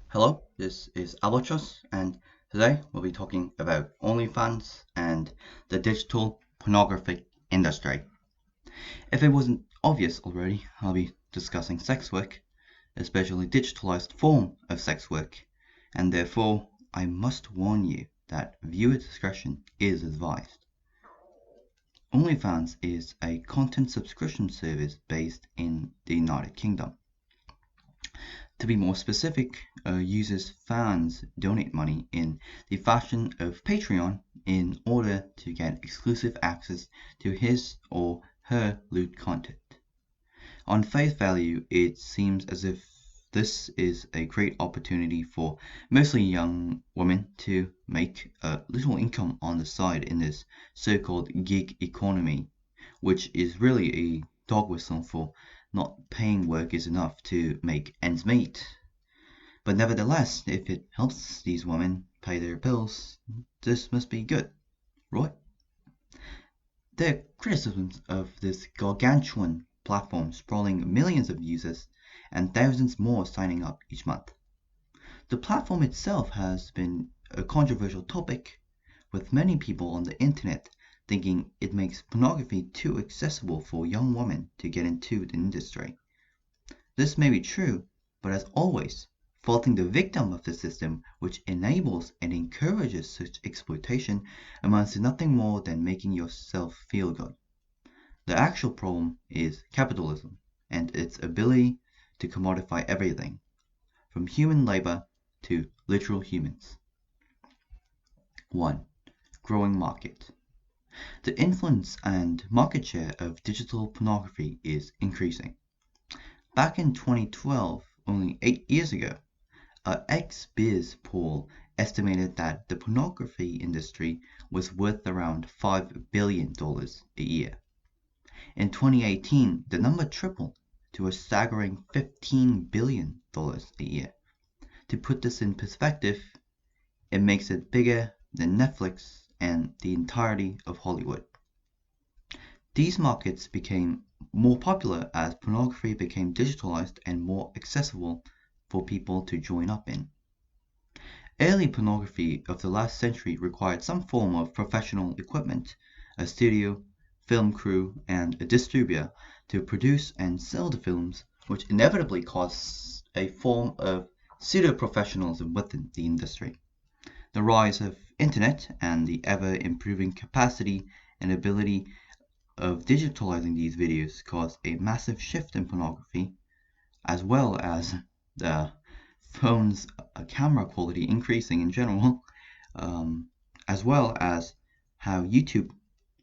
Hello, this is Albatros, and today we'll be talking about Onlyfans and the digital pornography industry. If it wasn't obvious already, I'll be discussing sex work, especially digitalized form of sex work, and therefore I must warn you that viewer discretion is advised. Onlyfans is a content subscription service based in the United Kingdom. To be more specific, users' fans donate money in the fashion of Patreon in order to get exclusive access to his or her lewd content. On face value, it seems as if this is a great opportunity for mostly young women to make a little income on the side in this so-called gig economy, which is really a dog whistle for not paying work is enough to make ends meet. But nevertheless, if it helps these women pay their bills, this must be good, right? There are criticisms of this gargantuan platform sprawling millions of users and thousands more signing up each month. The platform itself has been a controversial topic, with many people on the internet thinking it makes pornography too accessible for young women to get into the industry. This may be true, but as always, faulting the victim of the system which enables and encourages such exploitation amounts to nothing more than making yourself feel good. The actual problem is capitalism and its ability to commodify everything, from human labor to literal humans. 1. Growing market. The influence and market share of digital pornography is increasing. Back in 2012, only 8 years ago, a ex-biz poll estimated that the pornography industry was worth around $5 billion a year. In 2018, the number tripled to a staggering $15 billion a year. To put this in perspective, it makes it bigger than Netflix and the entirety of Hollywood. These markets became more popular as pornography became digitalized and more accessible for people to join up in. Early pornography of the last century required some form of professional equipment, a studio, film crew, and a distributor to produce and sell the films, which inevitably caused a form of pseudo-professionalism within the industry. The rise of internet and the ever-improving capacity and ability of digitalizing these videos caused a massive shift in pornography, as well as the phone's camera quality increasing in general, as well as how YouTube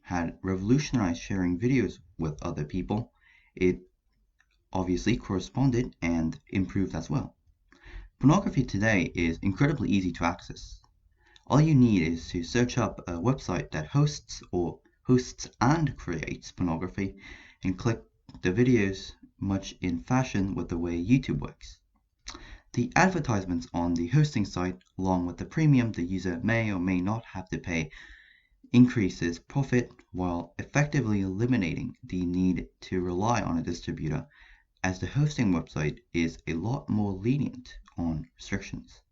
had revolutionized sharing videos with other people. It obviously corresponded and improved as well. Pornography today is incredibly easy to access. All you need is to search up a website that hosts and creates pornography and click the videos, much in fashion with the way YouTube works. The advertisements on the hosting site, along with the premium the user may or may not have to pay, increases profit while effectively eliminating the need to rely on a distributor, as the hosting website is a lot more lenient on restrictions.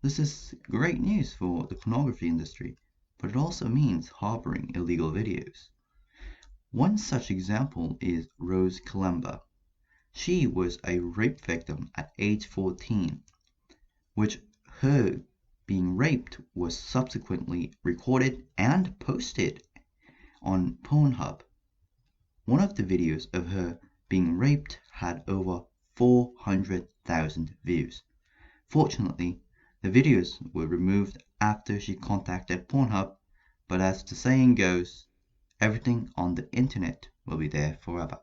This is great news for the pornography industry, but it also means harboring illegal videos. One such example is Rose Kalemba. She was a rape victim at age 14, which her being raped was subsequently recorded and posted on Pornhub. One of the videos of her being raped had over 400,000 views. Fortunately, the videos were removed after she contacted Pornhub, but as the saying goes, everything on the internet will be there forever.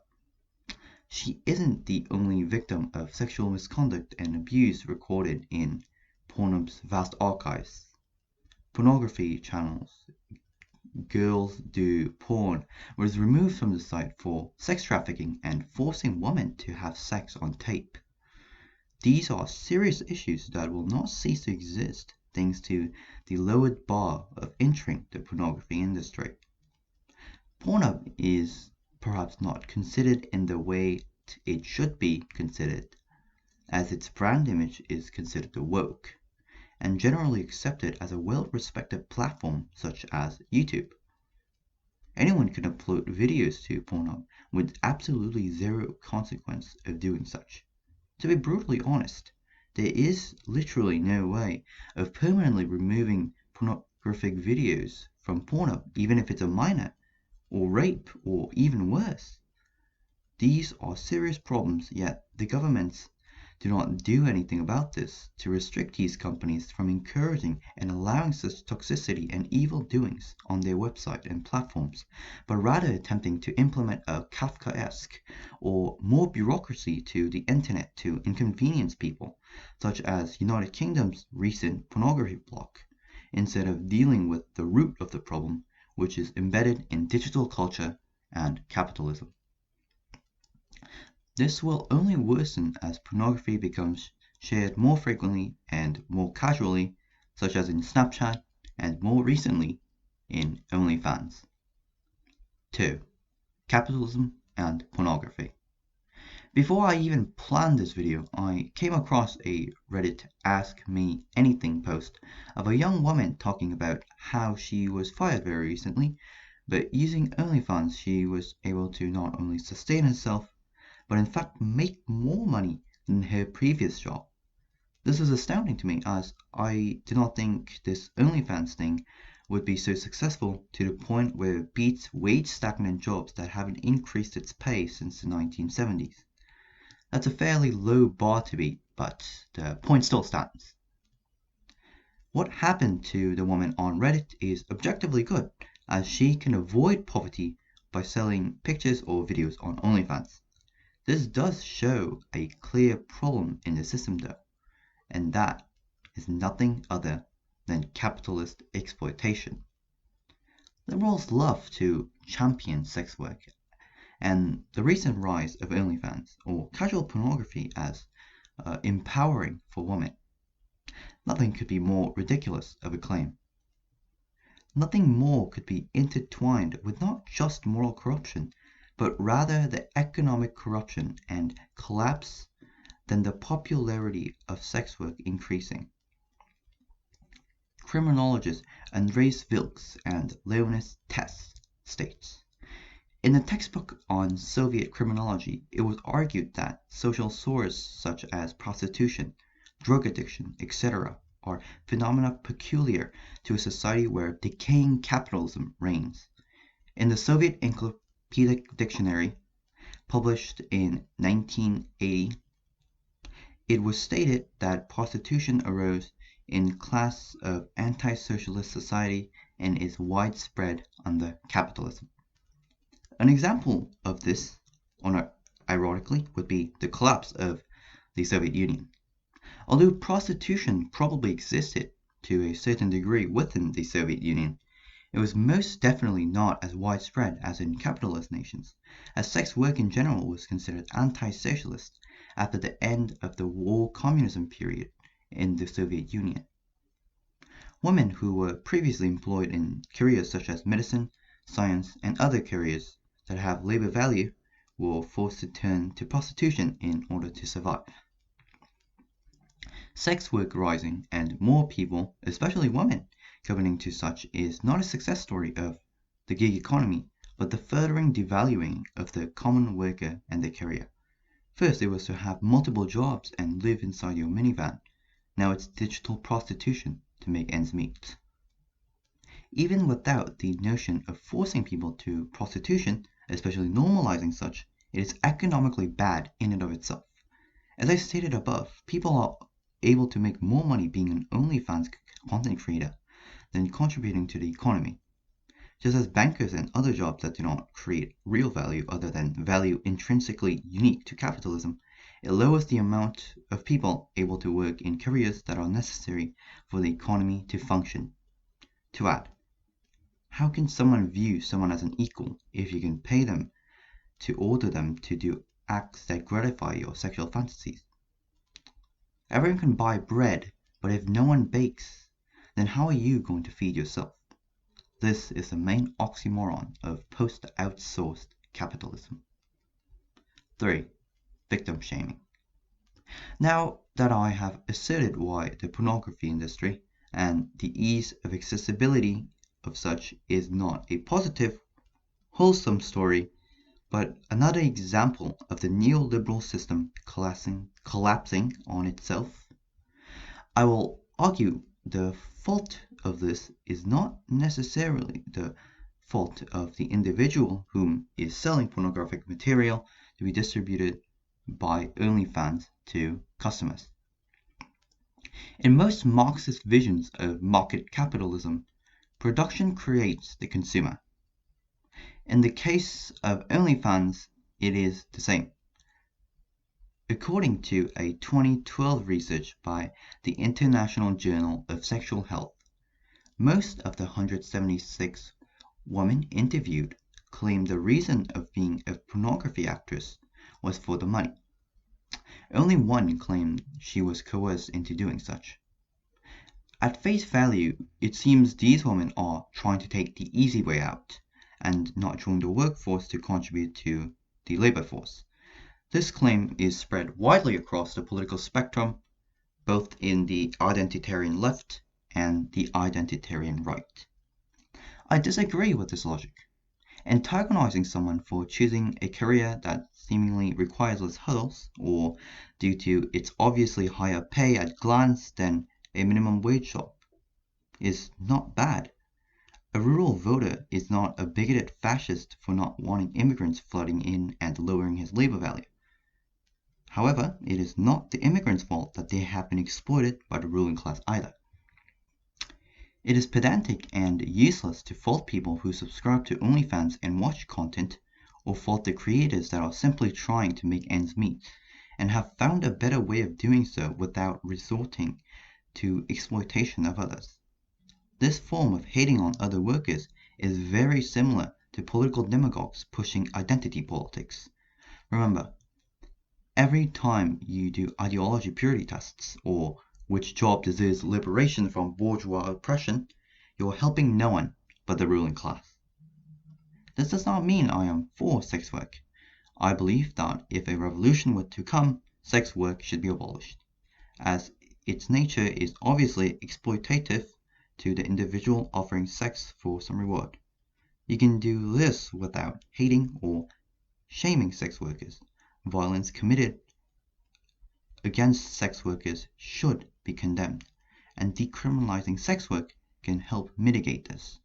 She isn't the only victim of sexual misconduct and abuse recorded in Pornhub's vast archives. Pornography channels Girls Do Porn was removed from the site for sex trafficking and forcing women to have sex on tape. These are serious issues that will not cease to exist thanks to the lowered bar of entering the pornography industry. Pornhub is perhaps not considered in the way it should be considered. as its brand image is considered woke and generally accepted as a well-respected platform such as YouTube. Anyone can upload videos to Pornhub with absolutely zero consequence of doing such. To be brutally honest, there is literally no way of permanently removing pornographic videos from Pornhub, even if it's a minor, or rape, or even worse. These are serious problems, yet the governments do not do anything about this to restrict these companies from encouraging and allowing such toxicity and evil doings on their website and platforms, but rather attempting to implement a Kafkaesque or more bureaucracy to the internet to inconvenience people, such as United Kingdom's recent pornography block, instead of dealing with the root of the problem, which is embedded in digital culture and capitalism. This will only worsen as pornography becomes shared more frequently and more casually, such as in Snapchat and more recently in Onlyfans. 2. Capitalism and pornography. Before I even planned this video, I came across a Reddit Ask Me Anything post of a young woman talking about how she was fired very recently, but using OnlyFans she was able to not only sustain herself, but in fact make more money than her previous job. This was astounding to me, as I did not think this OnlyFans thing would be so successful to the point where it beats wage-stagnant jobs that haven't increased its pay since the 1970s. That's a fairly low bar to beat, but the point still stands. What happened to the woman on Reddit is objectively good, as she can avoid poverty by selling pictures or videos on OnlyFans. This does show a clear problem in the system though, and that is nothing other than capitalist exploitation. Liberals love to champion sex work, and the recent rise of OnlyFans or casual pornography as empowering for women. Nothing could be more ridiculous of a claim. Nothing more could be intertwined with not just moral corruption, but rather the economic corruption and collapse than the popularity of sex work increasing. Criminologist Andreas Wilks and Leonis Tess states, in the textbook on Soviet criminology, it was argued that social sores such as prostitution, drug addiction, etc. are phenomena peculiar to a society where decaying capitalism reigns. In the Soviet Encyclopedic Dictionary, published in 1980, it was stated that prostitution arose in class of anti-socialist society and is widespread under capitalism. An example of this, ironically, would be the collapse of the Soviet Union. Although prostitution probably existed to a certain degree within the Soviet Union, it was most definitely not as widespread as in capitalist nations, as sex work in general was considered anti-socialist after the end of the war communism period in the Soviet Union. Women who were previously employed in careers such as medicine, science, and other careers that have labor value were forced to turn to prostitution in order to survive. Sex work rising and more people, especially women, coming to such is not a success story of the gig economy, but the furthering devaluing of the common worker and their career. First, it was to have multiple jobs and live inside your minivan. Now it's digital prostitution to make ends meet. Even without the notion of forcing people to prostitution, especially normalizing such, it is economically bad in and of itself. As I stated above, people are able to make more money being an OnlyFans content creator than contributing to the economy. Just as bankers and other jobs that do not create real value other than value intrinsically unique to capitalism, it lowers the amount of people able to work in careers that are necessary for the economy to function. To add, how can someone view someone as an equal if you can pay them to order them to do acts that gratify your sexual fantasies? Everyone can buy bread, but if no one bakes, then how are you going to feed yourself? This is the main oxymoron of post-outsourced capitalism. 3. Victim shaming. Now that I have asserted why the pornography industry and the ease of accessibility of such is not a positive, wholesome story, but another example of the neoliberal system collapsing on itself, I will argue the fault of this is not necessarily the fault of the individual whom is selling pornographic material to be distributed by Onlyfans to customers. In most Marxist visions of market capitalism, production creates the consumer. In the case of Onlyfans, it is the same. According to a 2012 research by the International Journal of Sexual Health, most of the 176 women interviewed claimed the reason of being a pornography actress was for the money. Only one claimed she was coerced into doing such. At face value, it seems these women are trying to take the easy way out and not join the workforce to contribute to the labor force. This claim is spread widely across the political spectrum, both in the identitarian left and the identitarian right. I disagree with this logic. Antagonizing someone for choosing a career that seemingly requires less hurdles, or due to its obviously higher pay at glance than a minimum wage job, is not bad. A rural voter is not a bigoted fascist for not wanting immigrants flooding in and lowering his labor value. However, it is not the immigrants' fault that they have been exploited by the ruling class either. It is pedantic and useless to fault people who subscribe to OnlyFans and watch content, or fault the creators that are simply trying to make ends meet and have found a better way of doing so without resorting to exploitation of others. This form of hating on other workers is very similar to political demagogues pushing identity politics. Remember, every time you do ideology purity tests, or which job deserves liberation from bourgeois oppression, you're helping no one but the ruling class. This does not mean I am for sex work. I believe that if a revolution were to come, sex work should be abolished, as its nature is obviously exploitative to the individual offering sex for some reward. You can do this without hating or shaming sex workers. Violence committed against sex workers should be condemned, and decriminalizing sex work can help mitigate this.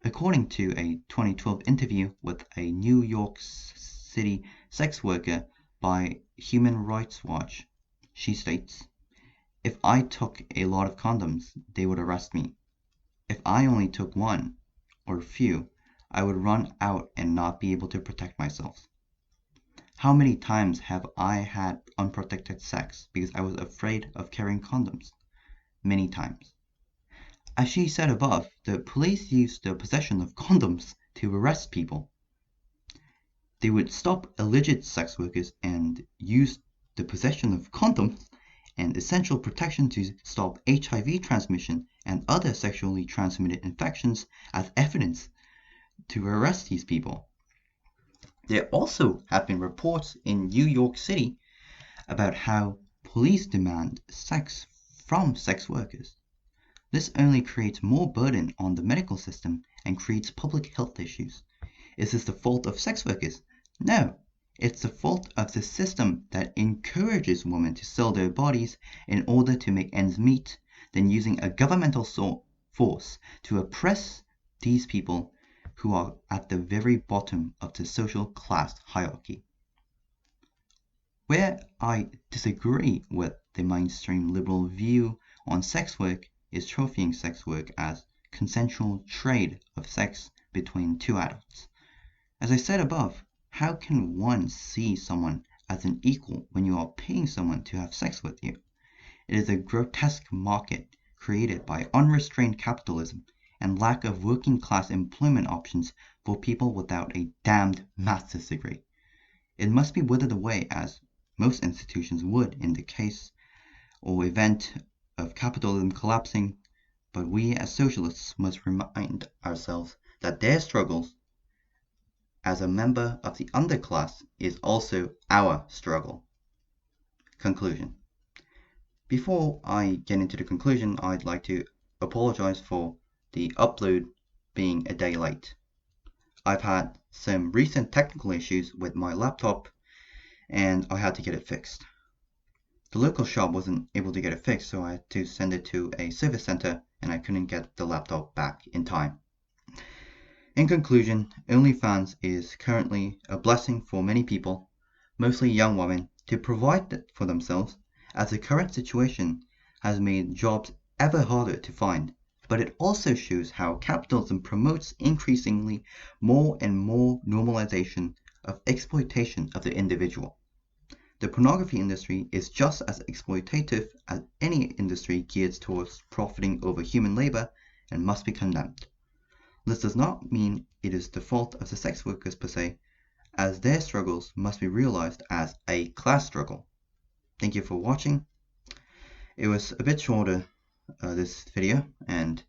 According to a 2012 interview with a New York City sex worker by Human Rights Watch, she states, "If I took a lot of condoms, they would arrest me. If I only took one, or a few, I would run out and not be able to protect myself. How many times have I had unprotected sex because I was afraid of carrying condoms? Many times." As she said above, the police used the possession of condoms to arrest people. They would stop alleged sex workers and use the possession of condoms and essential protection to stop HIV transmission and other sexually transmitted infections as evidence to arrest these people. There also have been reports in New York City about how police demand sex from sex workers. This only creates more burden on the medical system and creates public health issues. Is this the fault of sex workers? No, it's the fault of the system that encourages women to sell their bodies in order to make ends meet, then using a governmental force to oppress these people who are at the very bottom of the social class hierarchy. Where I disagree with the mainstream liberal view on sex work is trophying sex work as consensual trade of sex between two adults. As I said above, how can one see someone as an equal when you are paying someone to have sex with you? It is a grotesque market created by unrestrained capitalism and lack of working class employment options for people without a damned master's degree. It must be withered away as most institutions would in the case or event of capitalism collapsing, but we as socialists must remind ourselves that their struggles as a member of the underclass is also our struggle. Conclusion. Before I get into the conclusion, I'd like to apologize for the upload being a day late. I've had some recent technical issues with my laptop and I had to get it fixed. The local shop wasn't able to get it fixed, so I had to send it to a service center and I couldn't get the laptop back in time. In conclusion, OnlyFans is currently a blessing for many people, mostly young women, to provide for themselves, as the current situation has made jobs ever harder to find. But it also shows how capitalism promotes increasingly more and more normalization of exploitation of the individual. The pornography industry is just as exploitative as any industry geared towards profiting over human labor and must be condemned. This does not mean it is the fault of the sex workers per se, as their struggles must be realized as a class struggle. Thank you for watching. It was a bit shorter, this video, and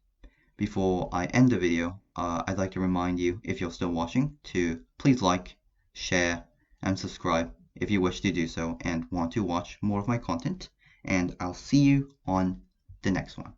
before I end the video, I'd like to remind you, if you're still watching, to please like, share, and subscribe if you wish to do so and want to watch more of my content, and I'll see you on the next one.